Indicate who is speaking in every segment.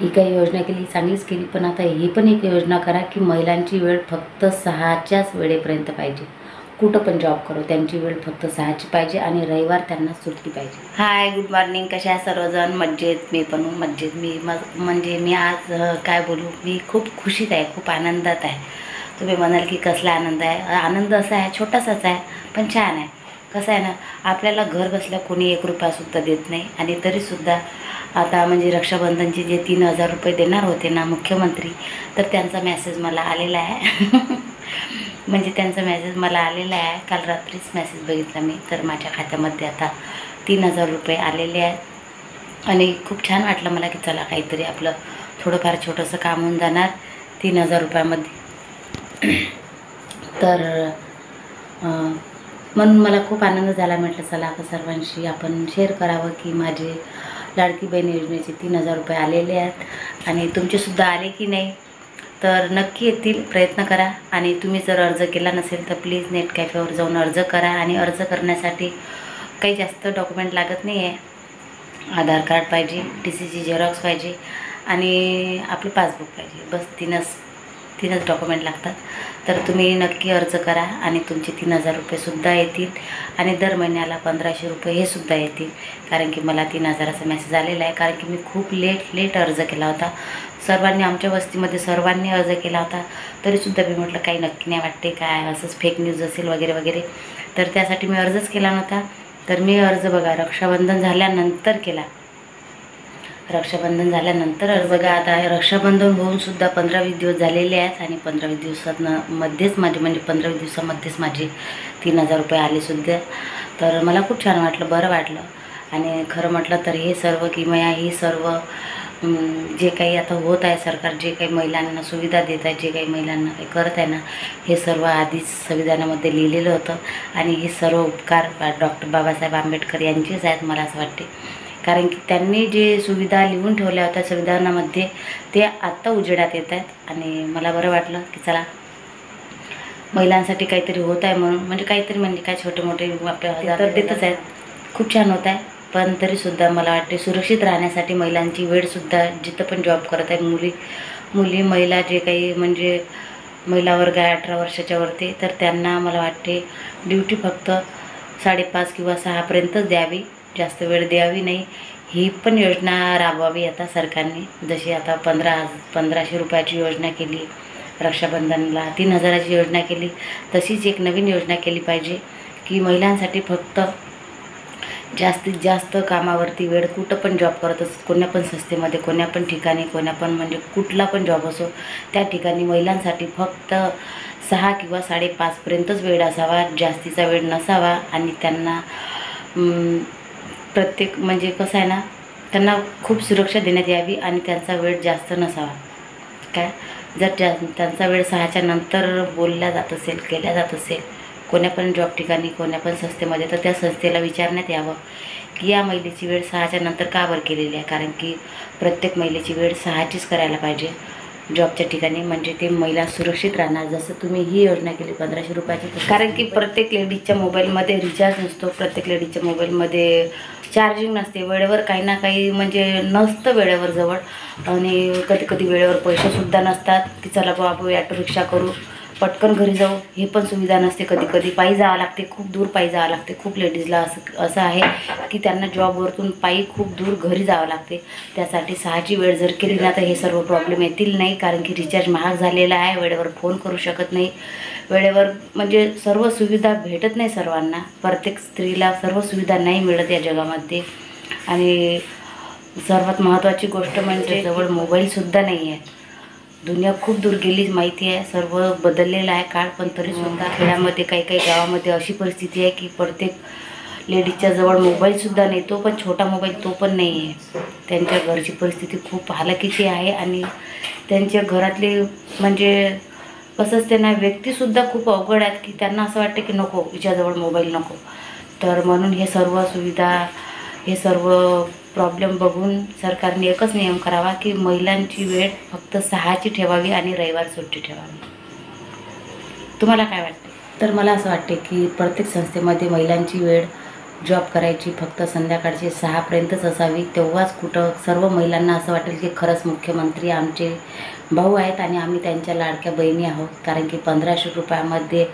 Speaker 1: ही काही योजना केली चांगलीच केली, पण आता ही पण एक योजना करा की महिलांची वेळ फक्त 6च्याच वेळेपर्यंत पाहिजे. कुठं पण जॉब करो त्यांची वेळ फक्त 6ची पाहिजे आणि रविवार त्यांना सुट्टी पाहिजे. हाय, गुड मॉर्निंग. कशा आहे सर्वजण? मज्जेत. मी पण मज्जेत. म्हणजे मी आज काय बोलू, मी खूप खुशीत आहे, खूप आनंदात आहे. तुम्ही म्हणाल की कसला आनंद आहे? आनंद असा आहे, छोटासाच आहे पण छान आहे. कसं आहे ना, आपल्याला घर बसल्या कोणी 1 रुपयासुद्धा देत नाही आणि तरीसुद्धा आता म्हणजे रक्षाबंधनचे जे 3,000 रुपये देणार होते ना मुख्यमंत्री, तर त्यांचा मेसेज मला आलेला आहे. म्हणजे त्यांचा मेसेज मला आलेला आहे. काल रात्रीच मेसेज बघितला मी, तर माझ्या खात्यामध्ये आता 3,000 रुपये आलेले आहेत आणि खूप छान वाटलं मला की चला काहीतरी आपलं थोडंफार छोटंसं काम होऊन जाणार 3,000 रुपयामध्ये. तर म्हणून मला खूप आनंद झाला. म्हटलं चला आता सर्वांशी आपण शेअर करावं की माझे लाडकी बहीण योजनेचे 3,000 रुपये आलेले आहेत आणि तुमचेसुद्धा आले की नाही, तर नक्की येतील. प्रयत्न करा. आणि तुम्ही जर अर्ज केला नसेल तर प्लीज नेट कॅफेवर जाऊन अर्ज करा. आणि अर्ज करण्यासाठी काही जास्त डॉक्युमेंट लागत नाही आहे. आधार कार्ड पाहिजे, TCची झेरॉक्स पाहिजे आणि आपलं पासबुक पाहिजे. बस तीनच डॉक्युमेंट लागतात. तर तुम्ही नक्की अर्ज करा आणि तुमचे 3,000 रुपयेसुद्धा येतील आणि दर महिन्याला 1,500 रुपये हे सुद्धा येतील. कारण की मला 3,000चा मेसेज आलेला आहे. कारण की मी खूप लेट अर्ज केला होता. सर्वांनी आमच्या वस्तीमध्ये सर्वांनी अर्ज केला होता, तरीसुद्धा मी म्हटलं काही नक्की नाही वाटते, काय असंच फेक न्यूज असेल वगैरे वगैरे, तर त्यासाठी मी अर्जच केला नव्हता. तर मी अर्ज बघा रक्षाबंधन झाल्यानंतर केला. रक्षाबंधन झाल्यानंतर अर्ज बघा, आता रक्षाबंधन होऊनसुद्धा 15-20 दिवस झालेले आहेत आणि 15-20 दिवसांमध्येच म्हणजे 15-20 दिवसामध्येच माझे 3,000 रुपये आलेसुद्धा. तर मला खूप छान वाटलं, बरं वाटलं. आणि खरं म्हटलं तर हे सर्व किमया, ही सर्व जे काही आता होत आहे, सरकार जे काही महिलांना सुविधा देत आहे, जे काही महिलांना काही करत आहे ना, हे सर्व आधीच संविधानामध्ये लिहिलेलं होतं आणि हे सर्व उपकार डॉक्टर बाबासाहेब आंबेडकर यांचेच आहेत मला असं वाटते. कारण की त्यांनी जे सुविधा लिहून ठेवल्या होत्या संविधानामध्ये, ते आत्ता उजेडात येत आहेत आणि मला बरं वाटलं की चला महिलांसाठी काहीतरी होत आहे म्हणून. म्हणजे काहीतरी म्हणजे काय छोटे मोठे आपल्या तर देतच आहेत, खूप छान होत आहे. पण तरीसुद्धा मला वाटते सुरक्षित राहण्यासाठी महिलांची वेळसुद्धा जिथं पण जॉब करत आहेत महिला जे काही म्हणजे महिला वर्ग आहे 18 वर्षाच्या वरती, तर त्यांना मला वाटते ड्युटी फक्त 5:30 किंवा 6पर्यंतच द्यावी, जास्त वेळ द्यावी नाही. ही पण योजना राबवावी आता सरकारने. जशी आता 1,500 रुपयाची योजना केली, रक्षाबंधनला 3,000ची योजना केली, तशीच एक नवीन योजना केली पाहिजे की महिलांसाठी फक्त जास्तीत जास्त कामावरती वेळ, कुठं पण जॉब करत असत, कोण्या पण संस्थेमध्ये, कोण्या पण ठिकाणी, कोण्या पण म्हणजे कुठला पण जॉब असो, त्या ठिकाणी महिलांसाठी फक्त 6 किंवा 5:30पर्यंतच वेळ असावा, जास्तीचा वेळ नसावा. आणि त्यांना प्रत्येक म्हणजे कसं आहे ना, त्यांना खूप सुरक्षा देण्यात यावी आणि त्यांचा वेळ जास्त नसावा. काय जर त्यांचा वेळ 6च्या नंतर बोलल्या जात असेल, केल्या जात असेल कोण्या पण जॉब ठिकाणी, कोण्या पण संस्थेमध्ये, तर त्या संस्थेला विचारण्यात यावं की या महिलेची वेळ 6च्या नंतर का बरं केलेली आहे. कारण की प्रत्येक महिलेची वेळ 6चीच करायला पाहिजे जॉबच्या ठिकाणी, म्हणजे ते महिला सुरक्षित राहणार. जसं तुम्ही ही योजना केली 1,500 रुपयाची, कारण की प्रत्येक लेडीजच्या मोबाईलमध्ये रिचार्ज नसतो, प्रत्येक लेडीजच्या मोबाईलमध्ये चार्जिंग नसते, वेळेवर काही ना काही म्हणजे नसतं वेळेवर जवळ. आणि कधी कधी वेळेवर पैसेसुद्धा नसतात की चला बाबा आपण ॲटो रिक्षा करू, पटकन घरी जाऊ, हे पण सुविधा नसते. कधी कधी पायी जावं लागते, खूप दूर पायी जावं लागते. खूप लेडीजला असं आहे की त्यांना जॉबवरतून पायी खूप दूर घरी जावं लागते. त्यासाठी 6ची वेळ जर केली ना तर हे सर्व प्रॉब्लेम येतील नाही. कारण की रिचार्ज महाग झालेला आहे, वेळेवर फोन करू शकत नाही, वेळेवर म्हणजे सर्व सुविधा भेटत नाही सर्वांना. प्रत्येक स्त्रीला सर्व सुविधा नाही मिळत या जगामध्ये. आणि सर्वात महत्त्वाची गोष्ट म्हणजे जवळ मोबाईलसुद्धा नाही आहे. दुनिया खूप दूर गेली माहिती आहे, सर्व बदललेलं आहे काळ. पण तरीसुद्धा खेड्यामध्ये काही गावामध्ये अशी परिस्थिती आहे की प्रत्येक लेडीजच्या जवळ मोबाईलसुद्धा नाही, तो पण छोटा मोबाईल, तो पण नाही आहे. त्यांच्या घरची परिस्थिती खूप हालाकीची आहे आणि त्यांच्या घरातले म्हणजे कसंच त्यांना व्यक्तीसुद्धा खूप अवघड आहेत की त्यांना असं वाटतं की नको, हिच्याजवळ मोबाईल नको. तर म्हणून हे सर्व सुविधा, हे सर्व प्रॉब्लेम बघून सरकारने एकच नियम करावा की महिलांची वेळ फक्त 6ची ठेवावी आणि रविवार सुट्टी ठेवावी. तुम्हाला काय वाटते? तर मला असं वाटते की प्रत्येक संस्थेमध्ये महिलांची वेळ जॉब करायची फक्त संध्याकाळची 6पर्यंतच असावी, तेव्हाच कुठं सर्व महिलांना असं वाटेल की खरंच मुख्यमंत्री आमचे भाऊ आहेत आणि आम्ही त्यांच्या लाडक्या बहिणी आहोत. कारण की 1500 रुपयामध्ये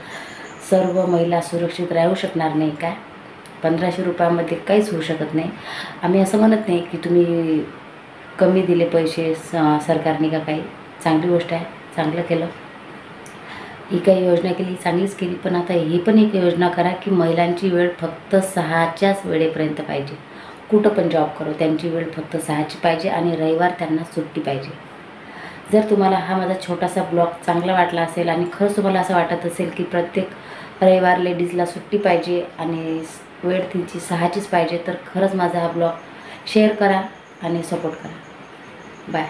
Speaker 1: सर्व महिला सुरक्षित राहू शकणार नाही काय? 1500 रुपयामध्ये काहीच होऊ शकत नाही. आम्ही असं म्हणत नाही की तुम्ही कमी दिले पैसे सरकारने का काही. चांगली गोष्ट आहे, चांगलं केलं. ही काही योजना केली, चांगलीच केली. पण आता ही पण एक योजना करा की महिलांची वेळ फक्त 6च्याच वेळेपर्यंत पाहिजे. कुठं पण जॉब करो त्यांची वेळ फक्त 6ची पाहिजे आणि रविवार त्यांना सुट्टी पाहिजे. जर तुम्हाला हा माझा छोटासा ब्लॉग चांगला वाटला असेल आणि खरंच तुम्हाला असं वाटत असेल की प्रत्येक रविवार लेडीजला सुट्टी पाहिजे आणि वेळ त्यांची 6चीच पाहिजे, तर खरंच माझा हा ब्लॉग शेअर करा आणि सपोर्ट करा. बाय.